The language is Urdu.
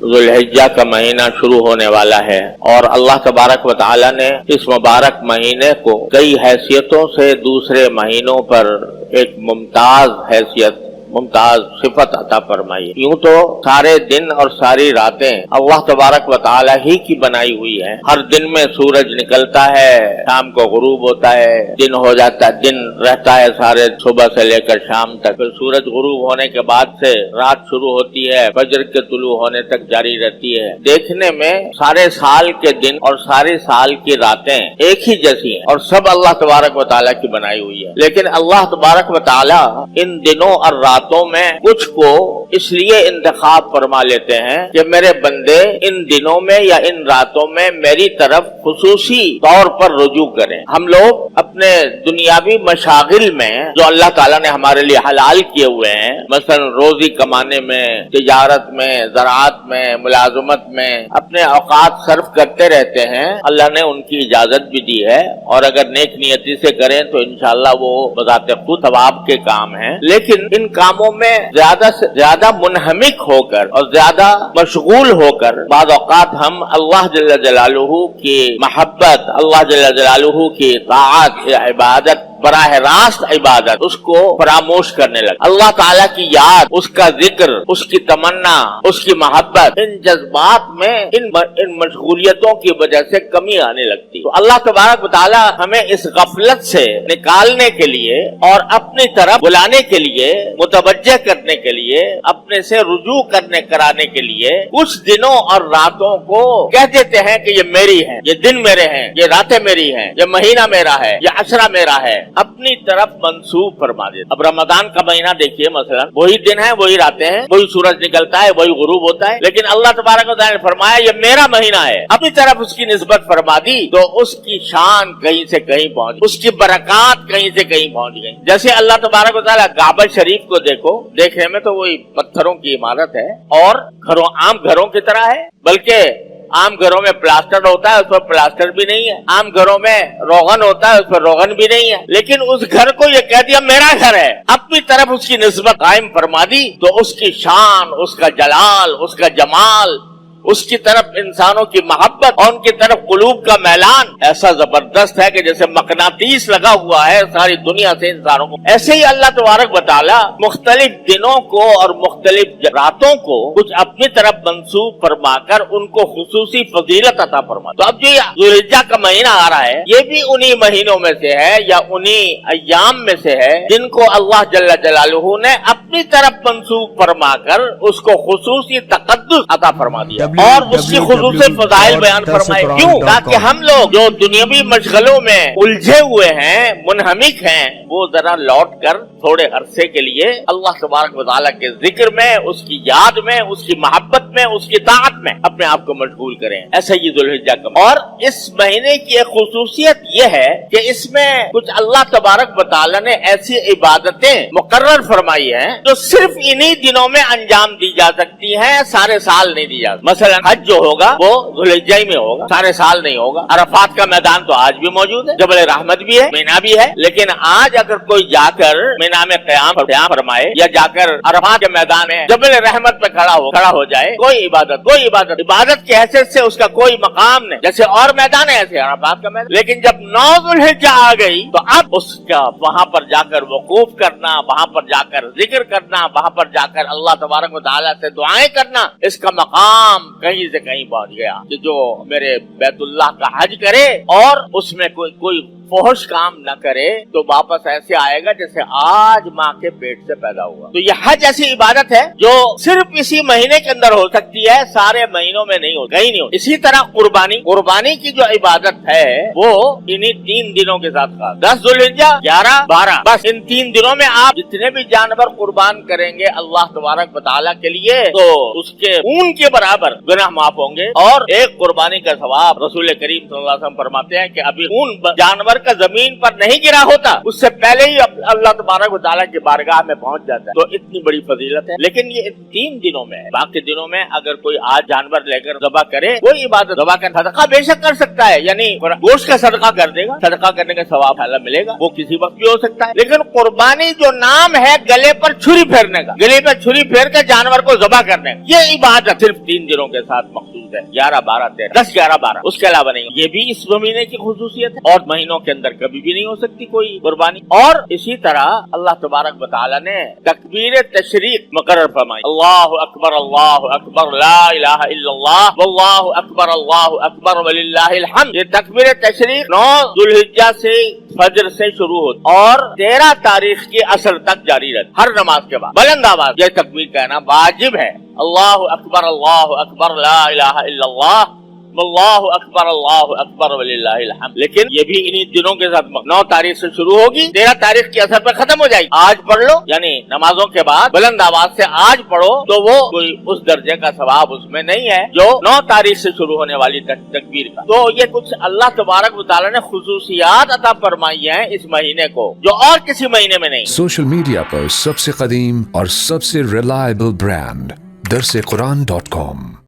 ذوالحجہ کا مہینہ شروع ہونے والا ہے اور اللہ تبارک و تعالی نے اس مبارک مہینے کو کئی حیثیتوں سے دوسرے مہینوں پر ایک ممتاز حیثیت، ممتاز صفت عطا فرمائی۔ یوں تو سارے دن اور ساری راتیں اللہ تبارک و تعالی ہی کی بنائی ہوئی ہیں۔ ہر دن میں سورج نکلتا ہے، شام کو غروب ہوتا ہے، دن ہو جاتا ہے، دن رہتا ہے سارے صبح سے لے کر شام تک، پھر سورج غروب ہونے کے بعد سے رات شروع ہوتی ہے، فجر کے طلوع ہونے تک جاری رہتی ہے۔ دیکھنے میں سارے سال کے دن اور سارے سال کی راتیں ایک ہی جیسی ہیں اور سب اللہ تبارک و تعالی کی بنائی ہوئی ہے، لیکن اللہ تبارک و تعالی ان دنوں اور راتوں میں کچھ کو اس لیے انتخاب فرما لیتے ہیں کہ میرے بندے ان دنوں میں یا ان راتوں میں میری طرف خصوصی طور پر رجوع کریں۔ ہم لوگ اپنے دنیاوی مشاغل میں جو اللہ تعالیٰ نے ہمارے لیے حلال کیے ہوئے ہیں، مثلا روزی کمانے میں، تجارت میں، زراعت میں، ملازمت میں اپنے اوقات صرف کرتے رہتے ہیں، اللہ نے ان کی اجازت بھی دی ہے اور اگر نیک نیتی سے کریں تو انشاءاللہ وہ بذات خود ثواب کے کام ہیں، لیکن ان کاموں میں زیادہ سے زیادہ منہمک ہو کر اور زیادہ مشغول ہو کر بعض اوقات ہم اللہ جل جلالہ کی محبت، اللہ جل جلالہ کی طاعت، عبادت، براہ راست عبادت اس کو فراموش کرنے لگا۔ اللہ تعالیٰ کی یاد، اس کا ذکر، اس کی تمنا، اس کی محبت، ان جذبات میں ان مشغولیتوں کی وجہ سے کمی آنے لگتی۔ تو اللہ تبارک و تعالیٰ ہمیں اس غفلت سے نکالنے کے لیے اور اپنی طرف بلانے کے لیے، متوجہ کرنے کے لیے، اپنے سے رجوع کرانے کے لیے کچھ دنوں اور راتوں کو کہہ دیتے ہیں کہ یہ میری ہیں، یہ دن میرے ہیں، یہ راتیں میری ہیں، یہ مہینہ میرا ہے، یہ عشرہ میرا ہے، اپنی طرف منسوب فرما دیتے۔ اب رمضان کا مہینہ دیکھیے، مثلا وہی دن ہے، وہی راتیں ہیں، وہی سورج نکلتا ہے، وہی غروب ہوتا ہے، لیکن اللہ تبارک و تعالیٰ نے فرمایا یہ میرا مہینہ ہے، اپنی طرف اس کی نسبت فرما دی تو اس کی شان کہیں سے کہیں پہنچ، اس کی برکات کہیں سے کہیں پہنچ گئی۔ جیسے اللہ تبارک و تعالیٰ کعبہ شریف کو دیکھو، دیکھنے میں تو وہی پتھروں کی عمارت ہے اور عام گھروں کی طرح ہے، بلکہ عام گھروں میں پلاسٹر ہوتا ہے، اس پر پلاسٹر بھی نہیں ہے، عام گھروں میں روغن ہوتا ہے، اس پر روغن بھی نہیں ہے، لیکن اس گھر کو یہ کہہ دیا میرا گھر ہے، اپنی طرف اس کی نسبت قائم فرما دی تو اس کی شان، اس کا جلال، اس کا جمال، اس کی طرف انسانوں کی محبت اور ان کی طرف قلوب کا میلان ایسا زبردست ہے کہ جیسے مقناطیس لگا ہوا ہے ساری دنیا سے انسانوں کو۔ ایسے ہی اللہ تبارک و تعالی مختلف دنوں کو اور مختلف راتوں کو کچھ اپنی طرف منسوب فرما کر ان کو خصوصی فضیلت عطا فرما۔ تو اب جو ذوالحجہ کا مہینہ آ رہا ہے، یہ بھی انہی مہینوں میں سے ہے یا انہی ایام میں سے ہے جن کو اللہ جل جلالہ نے اپنی طرف منسوب فرما کر اس کو خصوصی تقدس عطا فرما دیا اور اس کی خصوصی فضائل بیان فرمائے۔ کیوں؟ تاکہ ہم لوگ جو دنیاوی مشغلوں میں الجھے ہوئے ہیں، منہمک ہیں، وہ ذرا لوٹ کر تھوڑے عرصے کے لیے اللہ تبارک و تعالیٰ کے ذکر میں، اس کی یاد میں، اس کی محبت میں، اس کی طاعت میں اپنے آپ کو مشغول کریں۔ ایسا یہ ذوالحجہ کا۔ اور اس مہینے کی ایک خصوصیت یہ ہے کہ اس میں کچھ اللہ تبارک و تعالیٰ نے ایسی عبادتیں مقرر فرمائی ہیں جو صرف انہی دنوں میں انجام دی جا سکتی ہیں، سارے سال نہیں دی جا سکتی۔ مثلا حج جو ہوگا وہ ذوالحجہ میں ہوگا، سارے سال نہیں ہوگا۔ عرفات کا میدان تو آج بھی موجود ہے، جبل رحمت بھی ہے، مینا بھی ہے، لیکن آج اگر کوئی جا کر مینا میں قیام فرمائے یا جا کر عرفات کے میدان میں جبل رحمت پہ کھڑا ہو جائے، کوئی عبادت کی حیثیت سے اس کا کوئی مقام نہیں، جیسے اور میدان ہے ایسے عرفات کا میدان۔ لیکن جب 9 ذوالحجہ آ گئی تو اب اس کا وہاں پر جا کر وقوف کرنا، وہاں پر جا کر ذکر کرنا، وہاں پر جا کر اللہ تبارک و تعالیٰ سے دعائیں کرنا، اس کا مقام کہیں سے کہیں پہنچ گیا کہ جو میرے بیت اللہ کا حج کرے اور اس میں کوئی فحش کام نہ کرے تو واپس ایسے آئے گا جیسے آج ماں کے پیٹ سے پیدا ہوا۔ تو یہ حج ایسی عبادت ہے جو صرف اسی مہینے کے اندر ہو سکتی ہے، سارے مہینوں میں نہیں ہو، کہیں نہیں ہو۔ اسی طرح قربانی کی جو عبادت ہے وہ انہی 3 دنوں کے ساتھ خاص، 10 ذوالحجہ، 11، 12، بس ان 3 دنوں میں آپ جتنے بھی جانور قربان کریں گے اللہ تبارک و تعالیٰ کے لیے تو اس کے اون کے برابر گناہ معاف ہوں گے اور ایک قربانی کا ثواب رسول کریم صلی اللہ علیہ وسلم فرماتے ہیں کہ ابھی اون جانور جانور کا زمین پر نہیں گرا ہوتا اس سے پہلے ہی اللہ تبارک و تعالیٰ کی بارگاہ میں پہنچ جاتا ہے. تو اتنی بڑی فضیلت ہے. لیکن یہ 3 دنوں میں ہے. باقی دنوں میں اگر کوئی آج جانور لے کر ذبح کرے, کوئی عبادت ذبح کر صدقہ بے شک کر سکتا ہے, یعنی گوشت کا صدقہ کر دے گا, صدقہ کرنے کا ثواب حالا ملے گا, وہ کسی وقت بھی ہو سکتا ہے. لیکن قربانی جو نام ہے گلے پر چھری پھیرنے کا, گلے پر چھری پھیر کے جانور کو ذبح کرنے کا, یہ عبادت صرف 3 دنوں کے ساتھ مخصوص ہے. 11, 12, 13, 10, 11, 12, اس کے علاوہ نہیں. یہ بھی اس مہینے کی خصوصیت ہے, اور مہینوں کے اندر کبھی بھی نہیں ہو سکتی کوئی قربانی. اور اسی طرح اللہ تبارک و تعالی نے تکبیر تشریق مقرر فرمائی. اللہ اکبر لا الہ الا اللہ واللہ اکبر وللہ الحمد. یہ تکبیر تشریق 9 ذوالحجہ سے فجر سے شروع ہوتی اور 13 تاریخ کی عصر تک جاری رہتی. ہر نماز کے بعد بلند آواز یہ تکبیر کہنا واجب ہے. اللہ اکبر لا الہ الا اللہ واللہ اکبر وللہ الحمد. لیکن یہ بھی انہی دنوں کے ساتھ 9 تاریخ سے شروع ہوگی, 13 تاریخ کی اثر پہ ختم ہو جائے گی. آج پڑھ لو, یعنی نمازوں کے بعد بلند آواز سے آج پڑھو تو وہ کوئی اس درجے کا ثواب اس میں نہیں ہے جو 9 تاریخ سے شروع ہونے والی تکبیر کا. تو یہ کچھ اللہ تبارک و تعالی نے خصوصیات عطا فرمائی ہیں اس مہینے کو جو اور کسی مہینے میں نہیں. سوشل میڈیا پر سب سے قدیم اور سب سے ریلائبل برانڈ درسقرآن.com